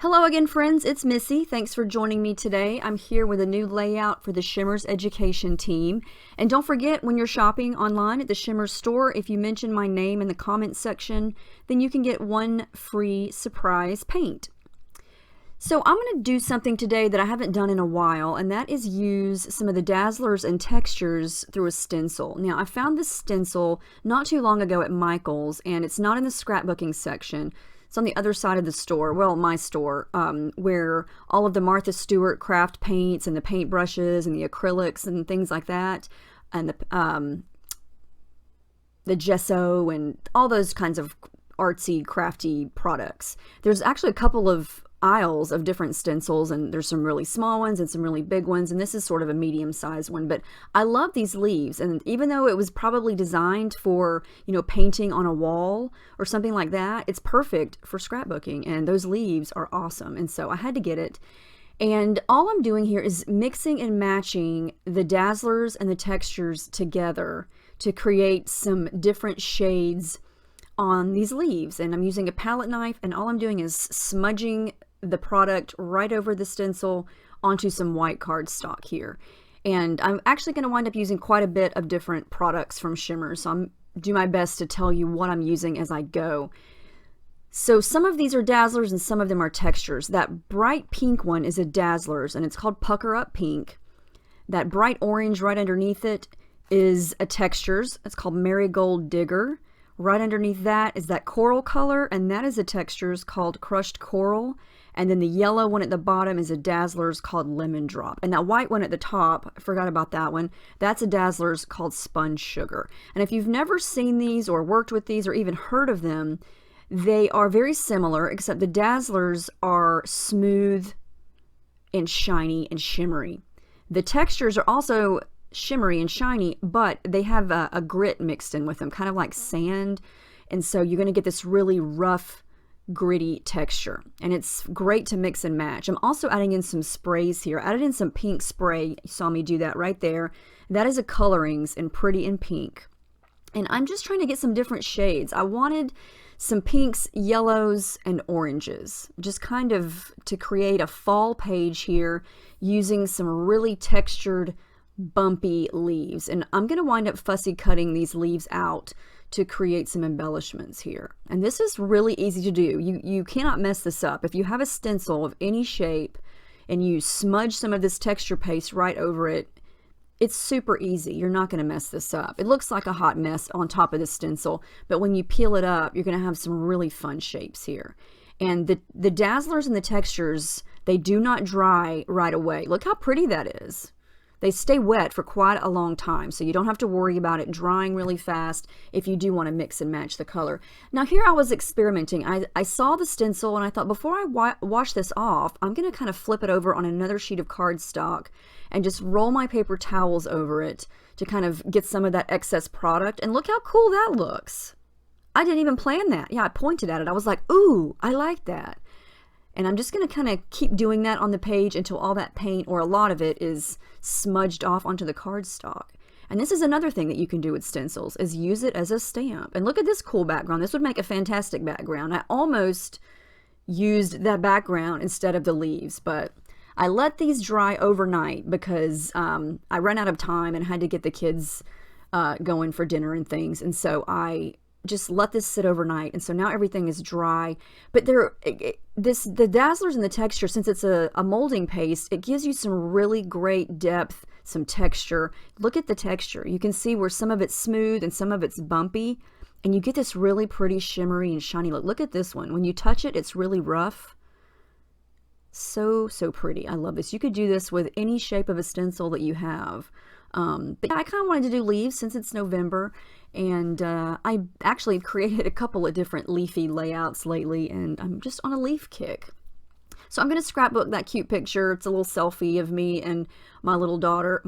Hello again, friends. It's Missy. Thanks for joining me today. I'm here with a new layout for the Shimmerz education team. And don't forget, when you're shopping online at the Shimmerz store, if you mention my name in the comments section, then you can get one free surprise paint. So I'm going to do something today that I haven't done in a while, and that is use some of the dazzlers and textures through a stencil. Now, I found this stencil not too long ago at Michael's, and it's not in the scrapbooking section. It's on the other side of the store, well, my store, where all of the Martha Stewart craft paints and the paintbrushes and the acrylics and things like that, and the gesso and all those kinds of artsy, crafty products. There's actually a couple of aisles of different stencils, and there's some really small ones and some really big ones, and this is sort of a medium-sized one. But I love these leaves, and even though it was probably designed for, you know, painting on a wall or something like that, it's perfect for scrapbooking, and those leaves are awesome, and so I had to get it. And all I'm doing here is mixing and matching the dazzlers and the textures together to create some different shades on these leaves. And I'm using a palette knife, and all I'm doing is smudging the product right over the stencil onto some white cardstock here. And I'm actually going to wind up using quite a bit of different products from Shimmerz, so I'm do my best to tell you what I'm using as I go. So some of these are dazzlers and some of them are textures. That bright pink one is a dazzlers, and it's called Pucker Up Pink. That bright orange right underneath it is a textures. It's called Marigold Digger. Right underneath that is that coral color, and that is a textures called Crushed Coral. And then the yellow one at the bottom is a dazzlers called Lemon Drop. And that white one at the top, I forgot about that one, that's a dazzlers called Sponge Sugar. And if you've never seen these or worked with these or even heard of them, they are very similar, except the dazzlers are smooth and shiny and shimmery. The textures are also shimmery and shiny, but they have a grit mixed in with them, kind of like sand. And so you're going to get this really rough, gritty texture, and it's great to mix and match. I'm also adding in some sprays here. I added in some pink spray. You saw me do that right there. That is a Colorings in Pretty in Pink, and I'm just trying to get some different shades. I wanted some pinks, yellows, and oranges, just kind of to create a fall page here using some really textured, bumpy leaves. And I'm going to wind up fussy cutting these leaves out to create some embellishments here. And this is really easy to do. You cannot mess this up. If you have a stencil of any shape and you smudge some of this texture paste right over it, it's super easy. You're not going to mess this up. It looks like a hot mess on top of the stencil, but when you peel it up, you're going to have some really fun shapes here. And the dazzlers and the textures, they do not dry right away. Look how pretty that is. They stay wet for quite a long time, so you don't have to worry about it drying really fast if you do want to mix and match the color. Now here I was experimenting. I saw the stencil and I thought, before I wash this off, I'm going to kind of flip it over on another sheet of cardstock and just roll my paper towels over it to kind of get some of that excess product. And look how cool that looks. I didn't even plan that. Yeah, I pointed at it. I was like, ooh, I like that. And I'm just going to kind of keep doing that on the page until all that paint, or a lot of it, is smudged off onto the cardstock. And this is another thing that you can do with stencils, is use it as a stamp. And look at this cool background. This would make a fantastic background. I almost used that background instead of the leaves, but I let these dry overnight because I ran out of time and had to get the kids going for dinner and things. And so I just let this sit overnight, and so now everything is dry. But the dazzlers and the texture, since it's a molding paste, it gives you some really great depth, some texture. Look at the texture. You can see where some of it's smooth and some of it's bumpy, and you get this really pretty shimmery and shiny look. Look at this one. When you touch it, it's really rough. So pretty. I love this. You could do this with any shape of a stencil that you have. But I kind of wanted to do leaves since it's November, and I actually created a couple of different leafy layouts lately, and I'm just on a leaf kick. So I'm going to scrapbook that cute picture. It's a little selfie of me and my little girl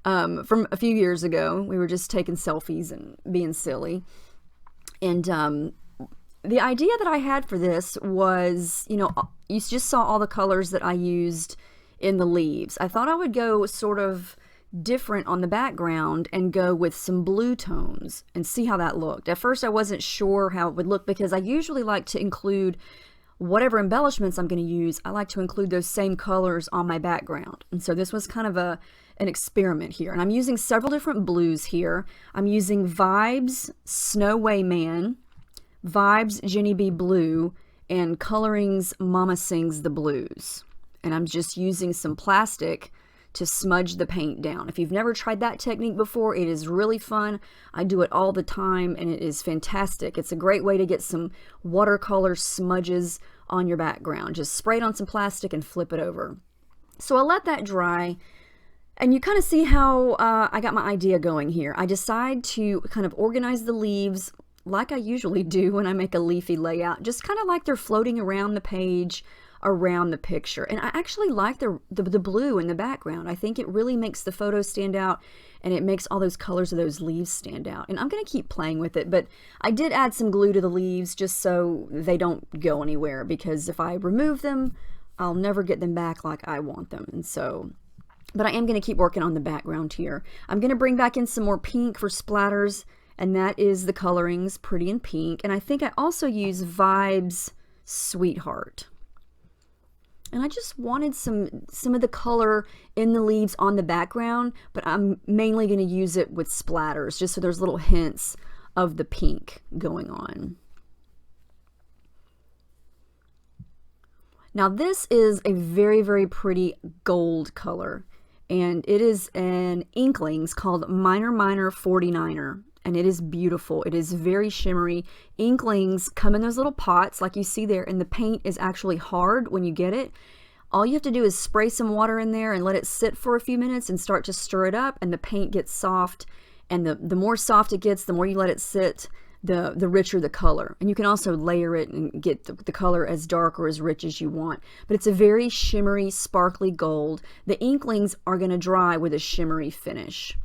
from a few years ago. We were just taking selfies and being silly. And the idea that I had for this was, you know, you just saw all the colors that I used in the leaves. I thought I would go sort of different on the background and go with some blue tones and see how that looked. At first I wasn't sure how it would look because I usually like to include whatever embellishments I'm going to use. I like to include those same colors on my background. And so this was kind of an experiment here. And I'm using several different blues here. I'm using Vibes Snow Way Man, Vibes Jenny B Blue, and Coloring's Mama Sings the Blues. And I'm just using some plastic to smudge the paint down. If you've never tried that technique before, it is really fun. I do it all the time and it is fantastic. It's a great way to get some watercolor smudges on your background. Just spray it on some plastic and flip it over. So I let that dry, and you kind of see how I got my idea going here. I decide to kind of organize the leaves like I usually do when I make a leafy layout, just kind of like they're floating around the page, around the picture. And I actually like the blue in the background. I think it really makes the photo stand out, and it makes all those colors of those leaves stand out. And I'm going to keep playing with it, but I did add some glue to the leaves just so they don't go anywhere, because if I remove them, I'll never get them back like I want them. And so, but I am going to keep working on the background here. I'm going to bring back in some more pink for splatters, and that is the Colorings Pretty in Pink. And I think I also use Vibes Sweetheart. And I just wanted some of the color in the leaves on the background, but I'm mainly going to use it with splatters, just so there's little hints of the pink going on. Now this is a very, very pretty gold color, and it is an Inklings called Minor Minor 49er. And it is beautiful. It is very shimmery. Inklings come in those little pots like you see there, and the paint is actually hard when you get it. All you have to do is spray some water in there and let it sit for a few minutes and start to stir it up, and the paint gets soft. And the more soft it gets, the more you let it sit, the richer the color. And you can also layer it and get the color as dark or as rich as you want. But it's a very shimmery, sparkly gold. The Inklings are going to dry with a shimmery finish.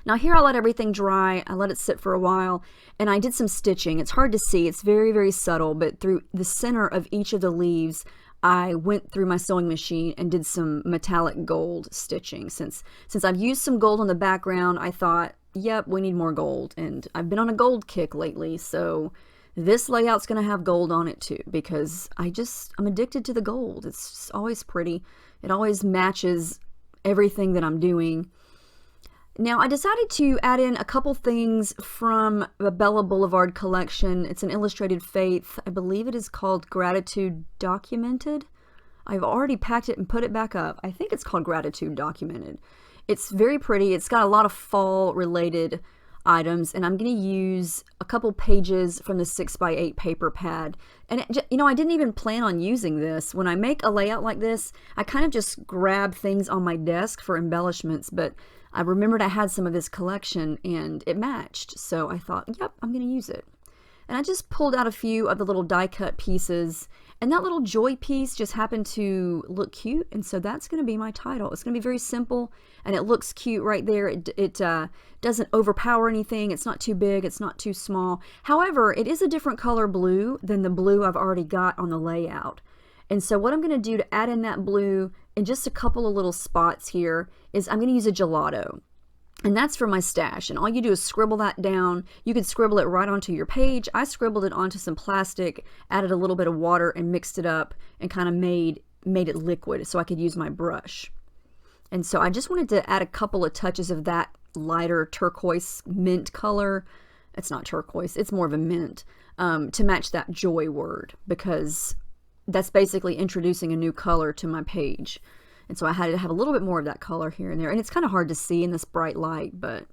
Now here I let everything dry, I let it sit for a while, and I did some stitching. It's hard to see, it's very, very subtle, but through the center of each of the leaves, I went through my sewing machine and did some metallic gold stitching. Since I've used some gold on the background, I thought, yep, we need more gold. And I've been on a gold kick lately, so this layout's going to have gold on it too, because I'm addicted to the gold. It's just always pretty. It always matches everything that I'm doing. Now, I decided to add in a couple things from the Bella Boulevard collection. It's an illustrated faith. I believe it is called Gratitude Documented. I've already packed it and put it back up. I think it's called Gratitude Documented. It's very pretty. It's got a lot of fall-related items, and I'm going to use a couple pages from the 6x8 paper pad. And you know, I didn't even plan on using this. When I make a layout like this, I kind of just grab things on my desk for embellishments, but I remembered I had some of this collection and it matched, so I thought, yep, I'm going to use it. And I just pulled out a few of the little die cut pieces, and that little joy piece just happened to look cute, and so that's going to be my title. It's going to be very simple, and it looks cute right there. It doesn't overpower anything. It's not too big. It's not too small. However, it is a different color blue than the blue I've already got on the layout. And so what I'm going to do to add in that blue in just a couple of little spots here is I'm going to use a gelato. And that's for my stash. And all you do is scribble that down. You could scribble it right onto your page. I scribbled it onto some plastic, added a little bit of water and mixed it up and kind of made it liquid so I could use my brush. And so I just wanted to add a couple of touches of that lighter turquoise mint color. It's not turquoise, it's more of a mint, to match that joy word, because that's basically introducing a new color to my page. And so I had to have a little bit more of that color here and there. And it's kind of hard to see in this bright light, but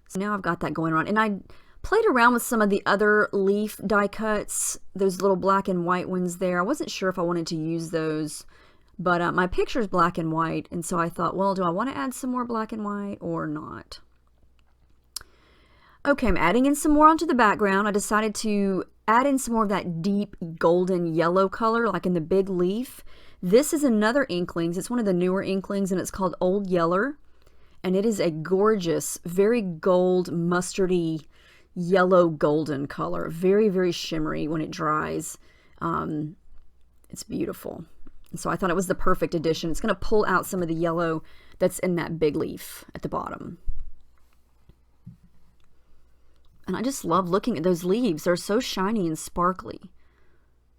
so now I've got that going on. And I played around with some of the other leaf die cuts, those little black and white ones there. I wasn't sure if I wanted to use those, but my picture is black and white. And so I thought, well, do I want to add some more black and white or not? Okay, I'm adding in some more onto the background. I decided to add in some more of that deep golden yellow color like in the big leaf. This is another Inklings. It's one of the newer Inklings, and it's called Old Yeller. And it is a gorgeous, very gold, mustardy, yellow golden color. Very, very shimmery when it dries. It's beautiful. So I thought it was the perfect addition. It's going to pull out some of the yellow that's in that big leaf at the bottom. And I just love looking at those leaves. They're so shiny and sparkly.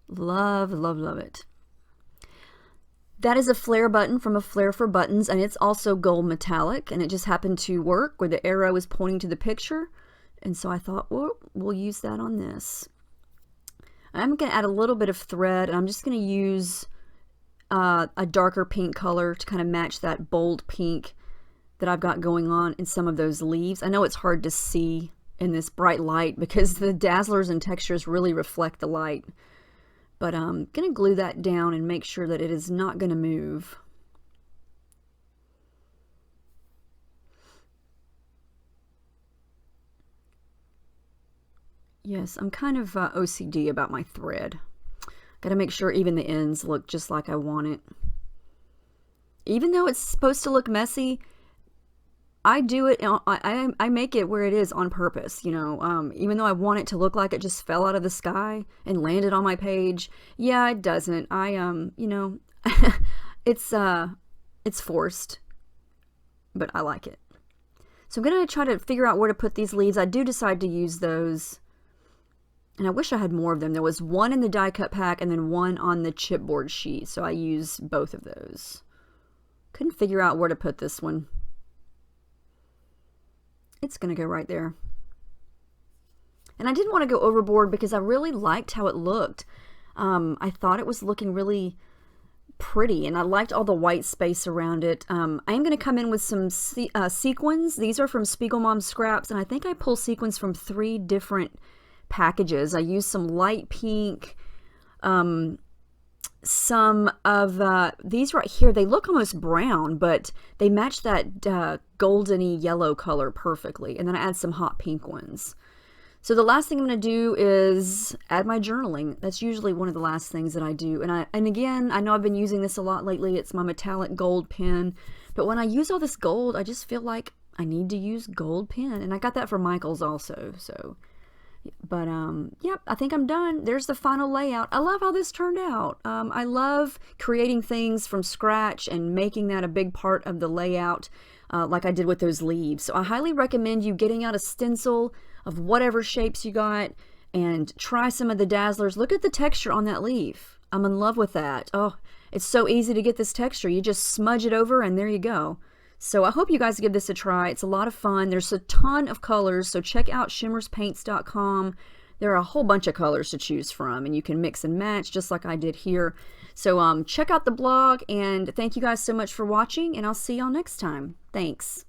Love, love, love it. That is a flare button from a Flare for Buttons, and it's also gold metallic, and it just happened to work where the arrow is pointing to the picture. And so I thought, well, we'll use that on this. I'm going to add a little bit of thread, and I'm just going to use a darker pink color to kind of match that bold pink that I've got going on in some of those leaves. I know it's hard to see in this bright light because the dazzlers and textures really reflect the light. But I'm going to glue that down and make sure that it is not going to move. Yes, I'm kind of OCD about my thread. Got to make sure even the ends look just like I want it. Even though it's supposed to look messy, I do it, I make it where it is on purpose, you know, even though I want it to look like it just fell out of the sky and landed on my page. Yeah, it doesn't. You know, it's forced, but I like it. So I'm going to try to figure out where to put these leaves. I do decide to use those, and I wish I had more of them. There was one in the die cut pack and then one on the chipboard sheet, so I used both of those. Couldn't figure out where to put this one. It's going to go right there. And I didn't want to go overboard because I really liked how it looked. I thought it was looking really pretty, and I liked all the white space around it. I am going to come in with some sequins. These are from Spiegelmom Scraps, and I think I pull sequins from 3 different packages. I used some light pink, some of these right here. They look almost brown, but they match that goldeny yellow color perfectly. And then I add some hot pink ones. So the last thing I'm going to do is add my journaling. That's usually one of the last things that I do. And again, I know I've been using this a lot lately. It's my metallic gold pen. But when I use all this gold, I just feel like I need to use gold pen. And I got that from Michael's also. So, but yep, I think I'm done. There's the final layout. I love how this turned out. I love creating things from scratch and making that a big part of the layout, like I did with those leaves. So I highly recommend you getting out a stencil of whatever shapes you got and try some of the dazzlers. Look at the texture on that leaf. I'm in love with that. Oh, it's so easy to get this texture. You just smudge it over and there you go. So I hope you guys give this a try. It's a lot of fun. There's a ton of colors, so check out shimmerzpaints.com. There are a whole bunch of colors to choose from, and you can mix and match just like I did here. So check out the blog, and thank you guys so much for watching, and I'll see y'all next time. Thanks.